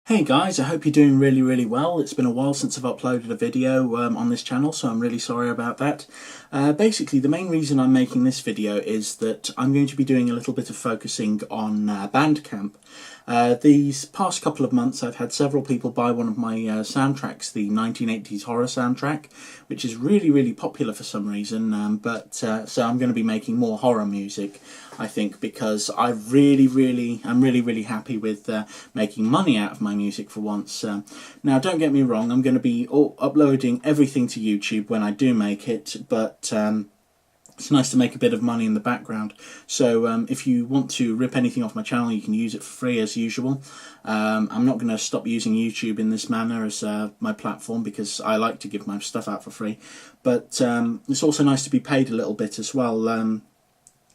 Hey guys, I hope you're doing really well. It's been a while since I've uploaded a video on this channel, so I'm really sorry about that. Basically, the main reason I'm making this video is that I'm going to be doing a little bit of focusing on Bandcamp. These past couple of months I've had several people buy one of my soundtracks, the 1980s horror soundtrack, which is really popular for some reason, so I'm going to be making more horror music, I think, because I'm really happy with making money out of my music for once. Now, don't get me wrong, I'm going to be uploading everything to YouTube when I do make it, but it's nice to make a bit of money in the background. So if you want to rip anything off my channel, you can use it for free as usual. I'm not going to stop using YouTube in this manner as my platform, because I like to give my stuff out for free. But it's also nice to be paid a little bit as well,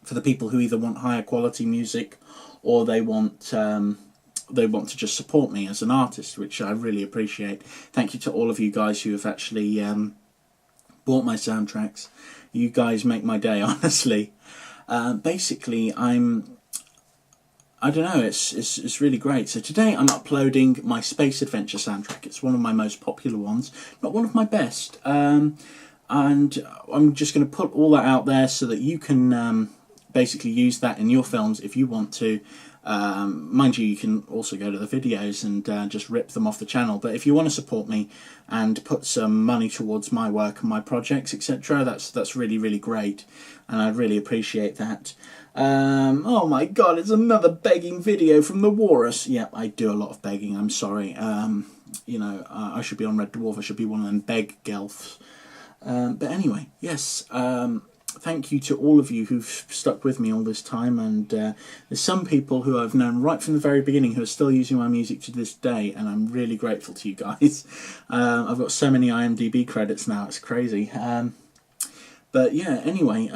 for the people who either want higher quality music or they want to just support me as an artist, which I really appreciate. Thank you to all of you guys who have actually bought my soundtracks. You guys make my day, honestly. Basically, I don't know, it's really great. So today I'm uploading my Space Adventure soundtrack. It's one of my most popular ones, not one of my best. And I'm just going to put all that out there so that you can basically use that in your films if you want to. Mind you, you can also go to the videos and just rip them off the channel, but if you want to support me and put some money towards my work and my projects, etc., that's really great, and I'd really appreciate that. Oh my god, it's another begging video from the Walrus. Yep, I do a lot of begging, I'm sorry. You know, I should be on Red Dwarf, I should be one of them beg gelfs. But anyway, yes, thank you to all of you who've stuck with me all this time, and there's some people who I've known right from the very beginning who are still using my music to this day, and I'm really grateful to you guys. I've got so many IMDb credits now, it's crazy. But yeah, anyway,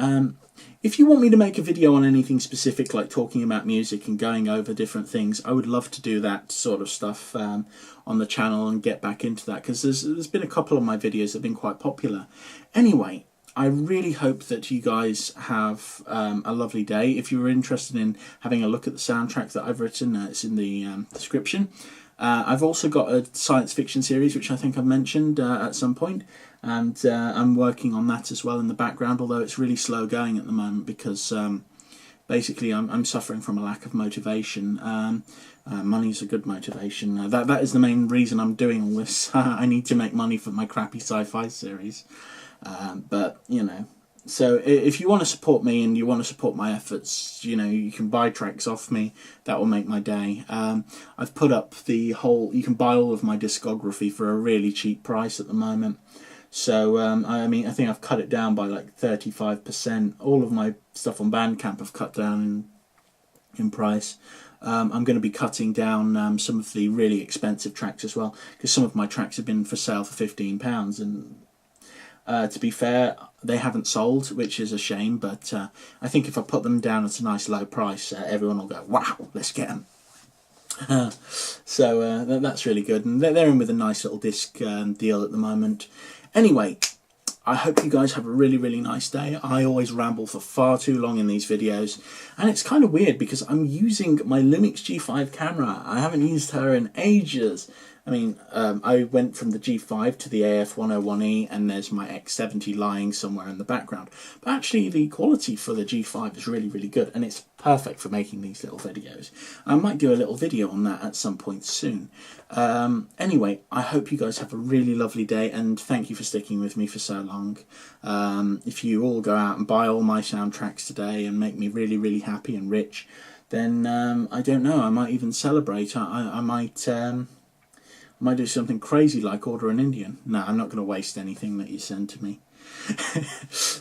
if you want me to make a video on anything specific, like talking about music and going over different things, I would love to do that sort of stuff on the channel and get back into that, because there's been a couple of my videos that have been quite popular. Anyway, I really hope that you guys have a lovely day. If you're interested in having a look at the soundtrack that I've written, it's in the description. I've also got a science fiction series, which I think I've mentioned at some point, and I'm working on that as well in the background, although it's really slow going at the moment because basically I'm suffering from a lack of motivation. Money's a good motivation. That is the main reason I'm doing all this. I need to make money for my crappy sci-fi series. But, you know, so if you want to support me and you want to support my efforts, you know, you can buy tracks off me. That will make my day. I've put up you can buy all of my discography for a really cheap price at the moment. So, I mean, I think I've cut it down by like 35%. All of my stuff on Bandcamp I've cut down in price. I'm going to be cutting down some of the really expensive tracks as well, because some of my tracks have been for sale for £15, and to be fair, they haven't sold, which is a shame, but I think if I put them down at a nice low price, everyone will go, wow, let's get them. So that's really good, and they're in with a nice little disc deal at the moment. Anyway, I hope you guys have a really nice day. I always ramble for far too long in these videos, and it's kind of weird because I'm using my Lumix G5 camera. I haven't used her in ages. I mean, I went from the G5 to the AF101E, and there's my X70 lying somewhere in the background. But actually, the quality for the G5 is really good, and it's perfect for making these little videos. I might do a little video on that at some point soon. Anyway, I hope you guys have a really lovely day, and thank you for sticking with me for so long. If you all go out and buy all my soundtracks today and make me really happy and rich, then I don't know, I might even celebrate. I might do something crazy like order an Indian. No, I'm not going to waste anything that you send to me.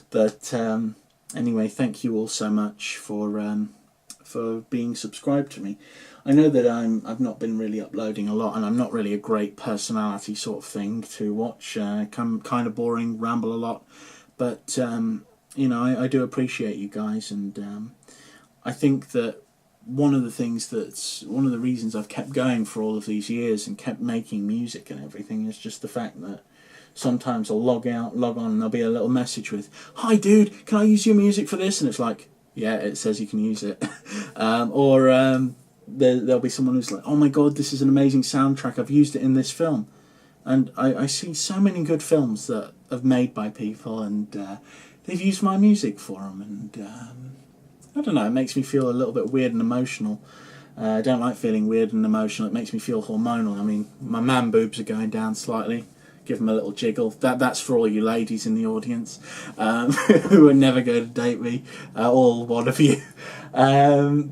But anyway, thank you all so much for being subscribed to me. I know that I've not been really uploading a lot, and I'm not really a great personality sort of thing to watch. I'm kind of boring, ramble a lot, but you know, I do appreciate you guys, and I think that one of the reasons I've kept going for all of these years and kept making music and everything is just the fact that sometimes I'll log on, and there'll be a little message with, "Hi dude, can I use your music for this?" And it's like, yeah, it says you can use it. Or there'll be someone who's like, oh my god, this is an amazing soundtrack, I've used it in this film. And I see so many good films that are made by people, and they've used my music for them, and I don't know, it makes me feel a little bit weird and emotional. I don't like feeling weird and emotional. It makes me feel hormonal. I mean, my man boobs are going down slightly. Give them a little jiggle. That's for all you ladies in the audience who are never going to date me, all one of you. Yeah,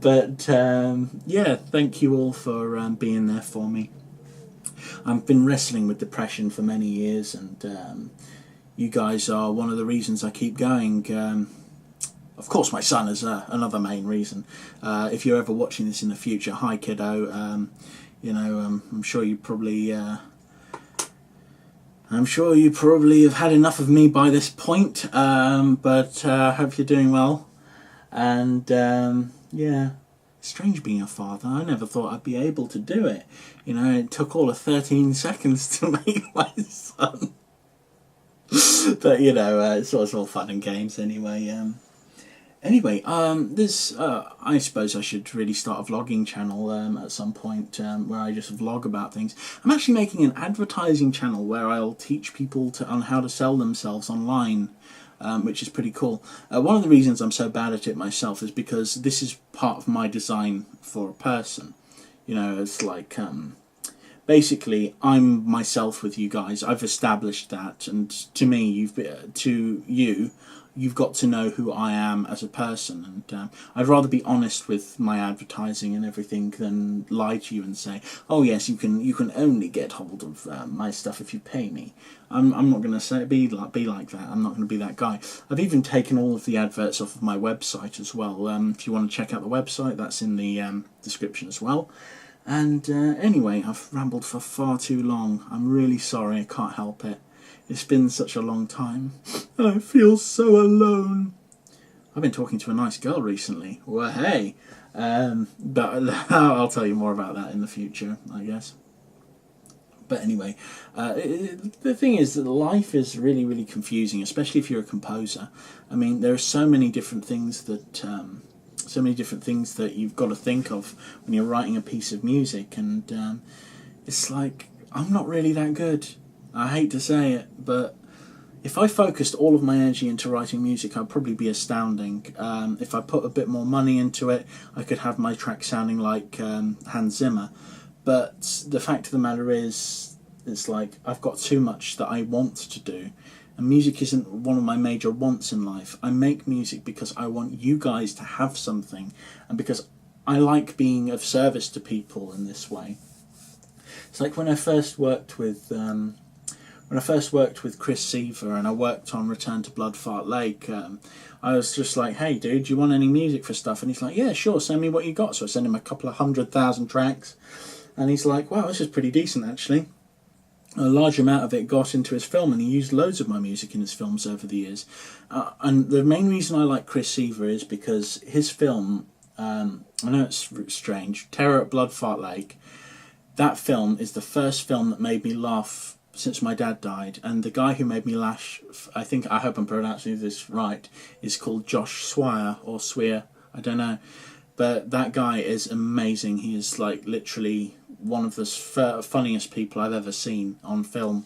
thank you all for being there for me. I've been wrestling with depression for many years, and you guys are one of the reasons I keep going. Of course, my son is another main reason. If you're ever watching this in the future, hi kiddo. I'm sure you probably have had enough of me by this point. But I hope you're doing well. And yeah, strange being a father. I never thought I'd be able to do it. It took all of 13 seconds to make my son. But it's all fun and games anyway. I suppose I should really start a vlogging channel at some point where I just vlog about things. I'm actually making an advertising channel where I'll teach people on how to sell themselves online, which is pretty cool. One of the reasons I'm so bad at it myself is because this is part of my design for a person. It's like basically I'm myself with you guys. I've established that, and to me, you've got to know who I am as a person, and I'd rather be honest with my advertising and everything than lie to you and say, oh yes, you can only get hold of my stuff if you pay me. I'm not going to be like that. I'm not going to be that guy. I've even taken all of the adverts off of my website as well. If you want to check out the website, that's in the description as well. And anyway, I've rambled for far too long. I'm really sorry, I can't help it. It's been such a long time. I feel so alone. I've been talking to a nice girl recently. Well, hey. But I'll tell you more about that in the future, I guess. But anyway, the thing is that life is really, really confusing, especially if you're a composer. I mean, there are so many different things that you've got to think of when you're writing a piece of music, and it's like, I'm not really that good. I hate to say it, but if I focused all of my energy into writing music, I'd probably be astounding. If I put a bit more money into it, I could have my track sounding like Hans Zimmer. But the fact of the matter is, it's like I've got too much that I want to do. And music isn't one of my major wants in life. I make music because I want you guys to have something, and because I like being of service to people in this way. It's like when I first worked with Chris Seaver, and I worked on Return to Bloodfart Lake, I was just like, hey dude, do you want any music for stuff? And he's like, yeah, sure, send me what you got. So I sent him a couple of 100,000 tracks, and he's like, wow, this is pretty decent actually. A large amount of it got into his film, and he used loads of my music in his films over the years. And the main reason I like Chris Seaver is because his film, I know it's strange, Terror at Bloodfart Lake, that film is the first film that made me laugh since my dad died. And the guy who made me laugh, I hope I'm pronouncing this right, is called Josh Swire, or Swear, I don't know. But that guy is amazing. He is like literally one of the funniest people I've ever seen on film.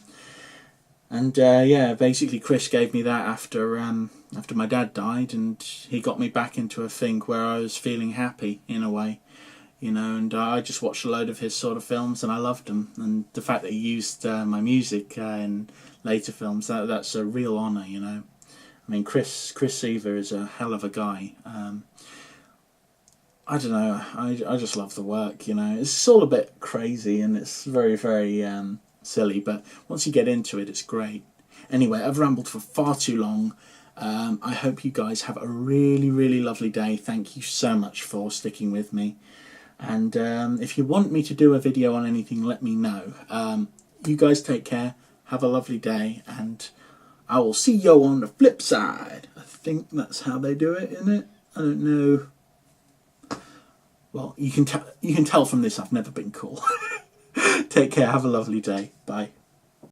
And yeah, basically Chris gave me that after my dad died, and he got me back into a thing where I was feeling happy in a way, and I just watched a load of his sort of films and I loved them. And the fact that he used my music in later films, that's a real honour, I mean, Chris Seaver is a hell of a guy. I don't know, I just love the work, It's all a bit crazy and it's very, very silly, but once you get into it, it's great. Anyway, I've rambled for far too long. I hope you guys have a really, really lovely day. Thank you so much for sticking with me. And if you want me to do a video on anything, let me know. You guys take care, have a lovely day, and I will see you on the flip side. I think that's how they do it, isn't it? I don't know. Well, you can tell from this I've never been cool. Take care, have a lovely day. Bye.